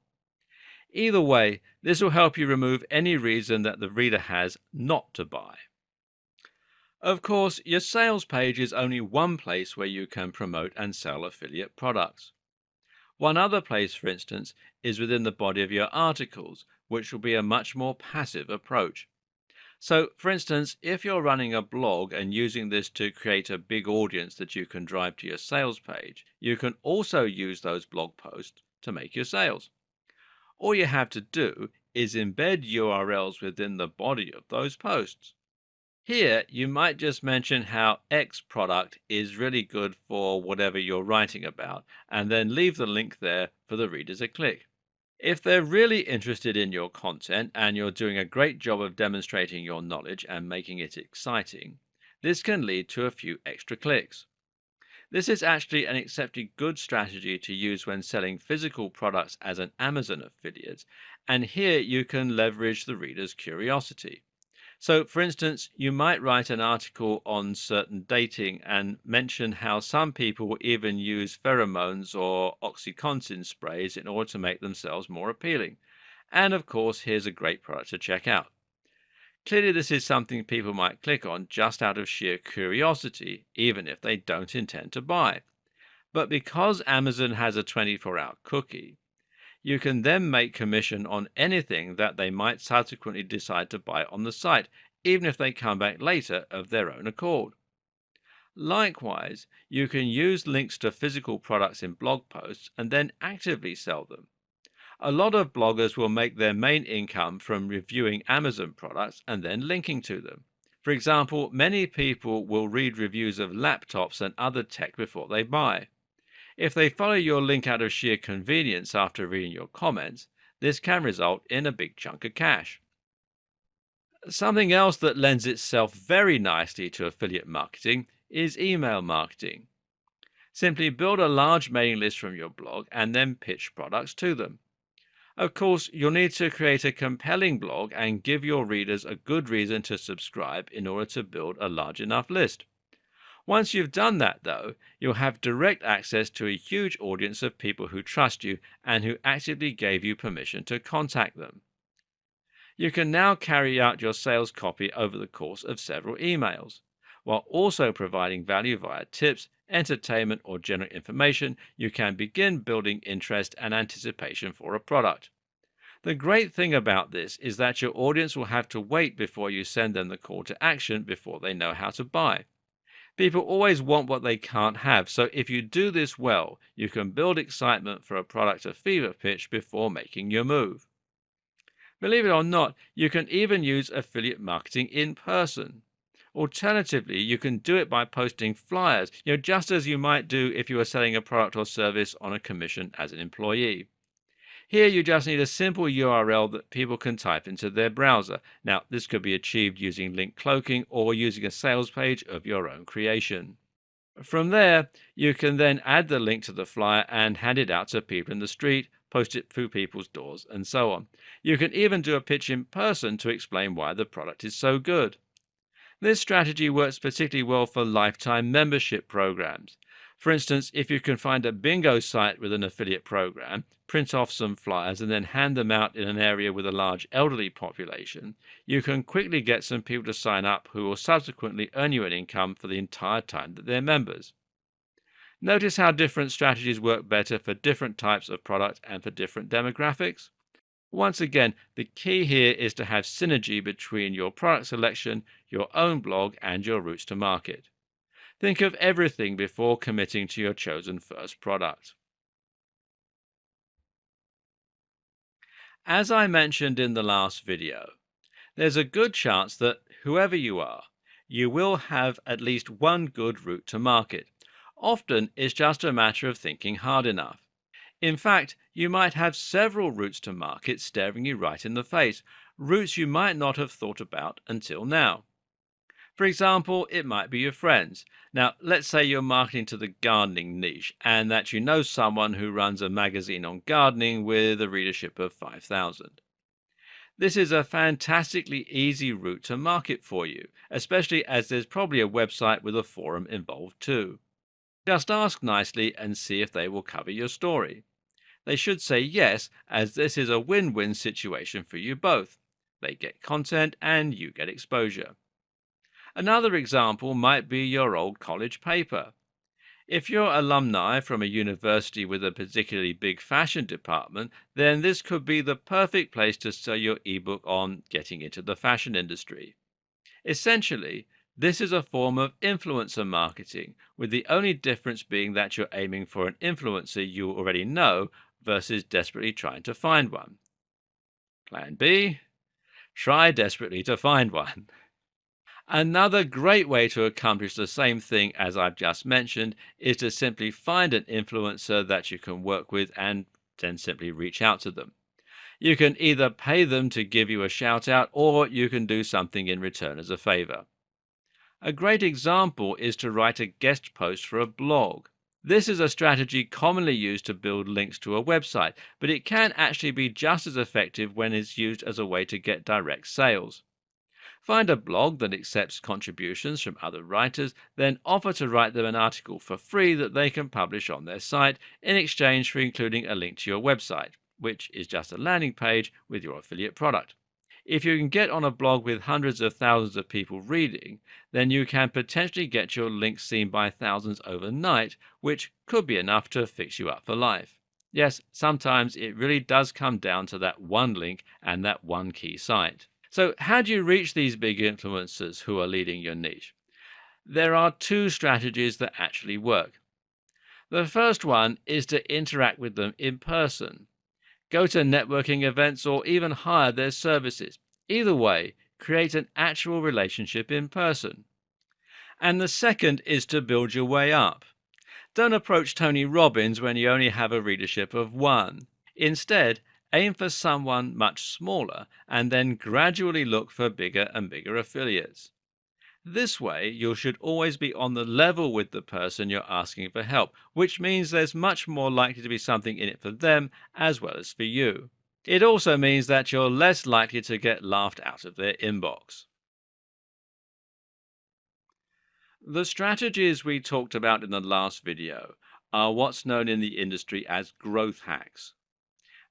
Either way, this will help you remove any reason that the reader has not to buy. Of course, your sales page is only one place where you can promote and sell affiliate products. One other place, for instance, is within the body of your articles, which will be a much more passive approach. So, for instance, if you're running a blog and using this to create a big audience that you can drive to your sales page, you can also use those blog posts to make your sales. All you have to do is embed URLs within the body of those posts. Here, you might just mention how X product is really good for whatever you're writing about, and then leave the link there for the reader to click. If they're really interested in your content and you're doing a great job of demonstrating your knowledge and making it exciting, this can lead to a few extra clicks. This is actually an exceptionally good strategy to use when selling physical products as an Amazon affiliate, and here you can leverage the reader's curiosity. So, for instance, you might write an article on certain dating and mention how some people will even use pheromones or oxycontin sprays in order to make themselves more appealing. And of course, here's a great product to check out. Clearly, this is something people might click on just out of sheer curiosity, even if they don't intend to buy. But because Amazon has a 24-hour cookie, you can then make commission on anything that they might subsequently decide to buy on the site, even if they come back later of their own accord. Likewise, you can use links to physical products in blog posts and then actively sell them. A lot of bloggers will make their main income from reviewing Amazon products and then linking to them. For example, many people will read reviews of laptops and other tech before they buy. If they follow your link out of sheer convenience after reading your comments, this can result in a big chunk of cash. Something else that lends itself very nicely to affiliate marketing is email marketing. Simply build a large mailing list from your blog and then pitch products to them. Of course, you'll need to create a compelling blog and give your readers a good reason to subscribe in order to build a large enough list. Once you've done that, though, you'll have direct access to a huge audience of people who trust you and who actively gave you permission to contact them. You can now carry out your sales copy over the course of several emails. While also providing value via tips, entertainment, or general information, you can begin building interest and anticipation for a product. The great thing about this is that your audience will have to wait before you send them the call to action before they know how to buy. People always want what they can't have, so if you do this well, you can build excitement for a product of fever pitch before making your move. Believe it or not, you can even use affiliate marketing in person. Alternatively, you can do it by posting flyers, just as you might do if you were selling a product or service on a commission as an employee. Here you just need a simple URL that people can type into their browser. Now, this could be achieved using link cloaking or using a sales page of your own creation. From there, you can then add the link to the flyer and hand it out to people in the street, post it through people's doors, and so on. You can even do a pitch in person to explain why the product is so good. This strategy works particularly well for lifetime membership programs. For instance, if you can find a bingo site with an affiliate program, print off some flyers and then hand them out in an area with a large elderly population, you can quickly get some people to sign up who will subsequently earn you an income for the entire time that they're members. Notice how different strategies work better for different types of product and for different demographics? Once again, the key here is to have synergy between your product selection, your own blog, and your routes to market. Think of everything before committing to your chosen first product. As I mentioned in the last video, there's a good chance that whoever you are, you will have at least one good route to market. Often it's just a matter of thinking hard enough. In fact, you might have several routes to market staring you right in the face, routes you might not have thought about until now. For example, it might be your friends. Now, let's say you're marketing to the gardening niche and that you know someone who runs a magazine on gardening with a readership of 5,000. This is a fantastically easy route to market for you, especially as there's probably a website with a forum involved too. Just ask nicely and see if they will cover your story. They should say yes, as this is a win win situation for you both. They get content and you get exposure. Another example might be your old college paper. If you're alumni from a university with a particularly big fashion department, then this could be the perfect place to sell your ebook on getting into the fashion industry. Essentially, this is a form of influencer marketing, with the only difference being that you're aiming for an influencer you already know versus desperately trying to find one. Plan B: try desperately to find one. Another great way to accomplish the same thing as I've just mentioned is to simply find an influencer that you can work with and then simply reach out to them. You can either pay them to give you a shout out or you can do something in return as a favor. A great example is to write a guest post for a blog. This is a strategy commonly used to build links to a website, but it can actually be just as effective when it's used as a way to get direct sales. Find a blog that accepts contributions from other writers, then offer to write them an article for free that they can publish on their site in exchange for including a link to your website, which is just a landing page with your affiliate product. If you can get on a blog with hundreds of thousands of people reading, then you can potentially get your link seen by thousands overnight, which could be enough to fix you up for life. Yes, sometimes it really does come down to that one link and that one key site. So, how do you reach these big influencers who are leading your niche? There are two strategies that actually work. The first one is to interact with them in person. Go to networking events or even hire their services. Either way, create an actual relationship in person. And the second is to build your way up. Don't approach Tony Robbins when you only have a readership of one. Instead, aim for someone much smaller and then gradually look for bigger and bigger affiliates. This way, you should always be on the level with the person you're asking for help, which means there's much more likely to be something in it for them as well as for you. It also means that you're less likely to get laughed out of their inbox. The strategies we talked about in the last video are what's known in the industry as growth hacks.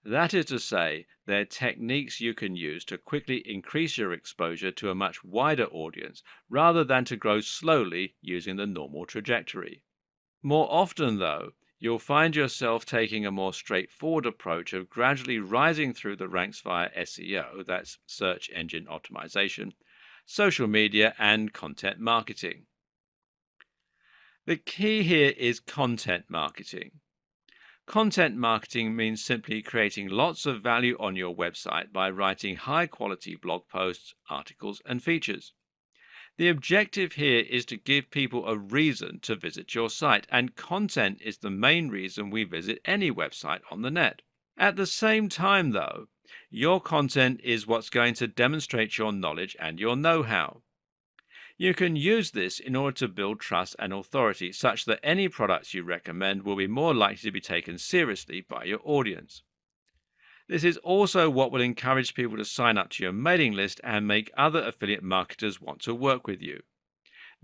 That is to say, they're techniques you can use to quickly increase your exposure to a much wider audience rather than to grow slowly using the normal trajectory. More often, though, you'll find yourself taking a more straightforward approach of gradually rising through the ranks via SEO, that's search engine optimization, social media, and content marketing. The key here is content marketing. Content marketing means simply creating lots of value on your website by writing high quality blog posts, articles, and features. The objective here is to give people a reason to visit your site, and content is the main reason we visit any website on the net. At the same time, though, your content is what's going to demonstrate your knowledge and your know how. You can use this in order to build trust and authority such that any products you recommend will be more likely to be taken seriously by your audience. This is also what will encourage people to sign up to your mailing list and make other affiliate marketers want to work with you.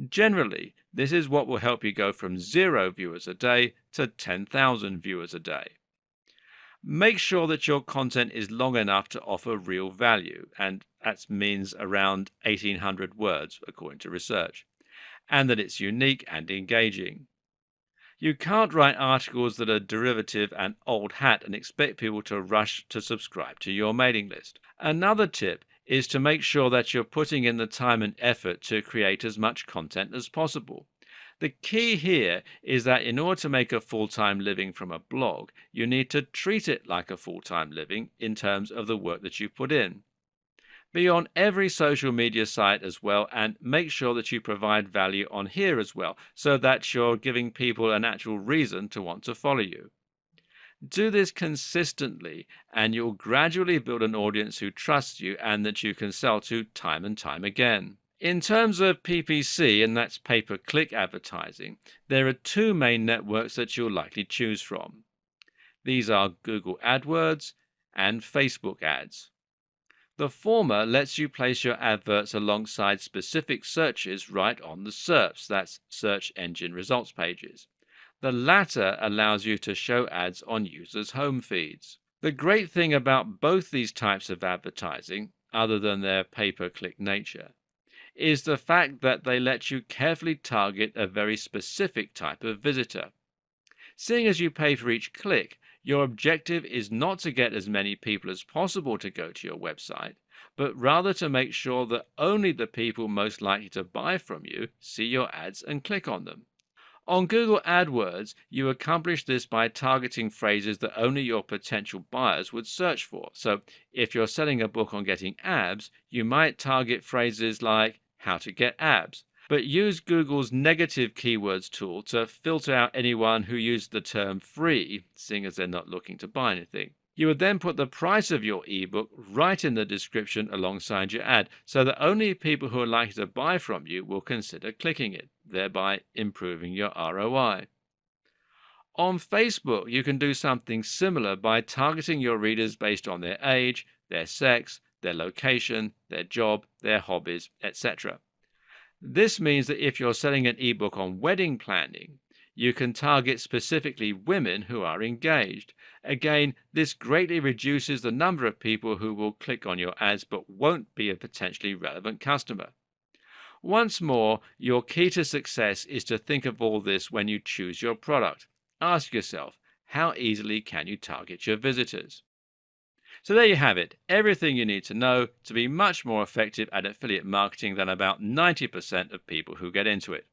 Generally, this is what will help you go from 0 viewers a day to 10,000 viewers a day. Make sure that your content is long enough to offer real value, and that means around 1,800 words, according to research, and that it's unique and engaging. You can't write articles that are derivative and old hat and expect people to rush to subscribe to your mailing list. Another tip is to make sure that you're putting in the time and effort to create as much content as possible. The key here is that in order to make a full-time living from a blog, you need to treat it like a full-time living in terms of the work that you put in. Be on every social media site as well, and make sure that you provide value on here as well, so that you're giving people an actual reason to want to follow you. Do this consistently, and you'll gradually build an audience who trusts you and that you can sell to time and time again. In terms of PPC, and that's pay-per-click advertising, there are two main networks that you'll likely choose from. These are Google AdWords and Facebook ads. The former lets you place your adverts alongside specific searches right on the SERPs, that's search engine results pages. The latter allows you to show ads on users' home feeds. The great thing about both these types of advertising, other than their pay-per-click nature, is the fact that they let you carefully target a very specific type of visitor. Seeing as you pay for each click, your objective is not to get as many people as possible to go to your website, but rather to make sure that only the people most likely to buy from you see your ads and click on them. On Google AdWords, you accomplish this by targeting phrases that only your potential buyers would search for. So, if you're selling a book on getting abs, you might target phrases like how to get abs, but use Google's negative keywords tool to filter out anyone who used the term free, seeing as they're not looking to buy anything. You would then put the price of your ebook right in the description alongside your ad, so that only people who are likely to buy from you will consider clicking it, thereby improving your ROI. On Facebook, you can do something similar by targeting your readers based on their age, their sex, their location, their job, their hobbies, etc. This means that if you're selling an ebook on wedding planning, you can target specifically women who are engaged. Again, this greatly reduces the number of people who will click on your ads but won't be a potentially relevant customer. Once more, your key to success is to think of all this when you choose your product. Ask yourself, how easily can you target your visitors? So there you have it, everything you need to know to be much more effective at affiliate marketing than about 90% of people who get into it.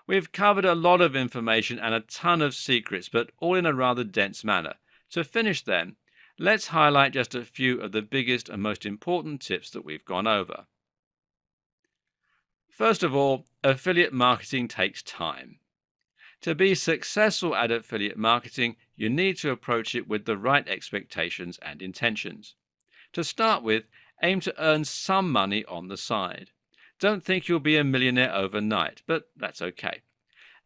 We've covered a lot of information and a ton of secrets, but all in a rather dense manner. To finish then, let's highlight just a few of the biggest and most important tips that we've gone over. First of all, affiliate marketing takes time. To be successful at affiliate marketing, you need to approach it with the right expectations and intentions. To start with, aim to earn some money on the side. Don't think you'll be a millionaire overnight, but that's okay.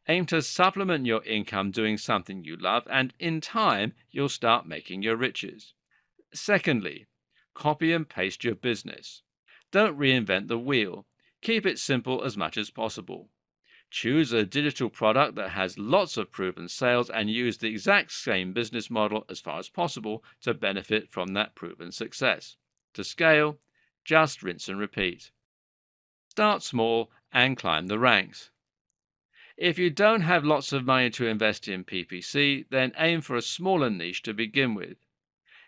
Aim to supplement your income doing something you love, and in time, you'll start making your riches. Secondly, copy and paste your business. Don't reinvent the wheel. Keep it simple as much as possible. Choose a digital product that has lots of proven sales and use the exact same business model as far as possible to benefit from that proven success. To scale, just rinse and repeat. Start small and climb the ranks. If you don't have lots of money to invest in PPC, then aim for a smaller niche to begin with.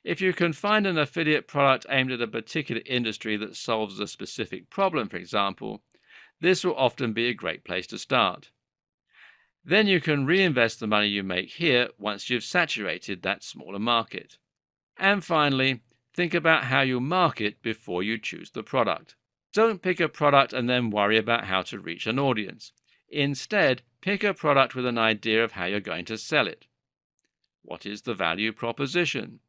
If you can find an affiliate product aimed at a particular industry that solves a specific problem, for example, this will often be a great place to start. Then you can reinvest the money you make here once you've saturated that smaller market. And finally, think about how you market before you choose the product. Don't pick a product and then worry about how to reach an audience. Instead, pick a product with an idea of how you're going to sell it. What is the value proposition?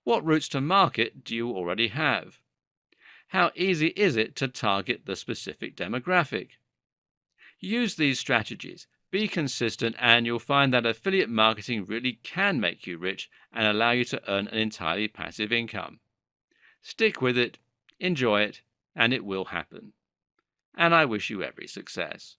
What routes to market do you already have? How easy is it to target the specific demographic? Use these strategies, be consistent, and you'll find that affiliate marketing really can make you rich and allow you to earn an entirely passive income. Stick with it, enjoy it, and it will happen. And I wish you every success.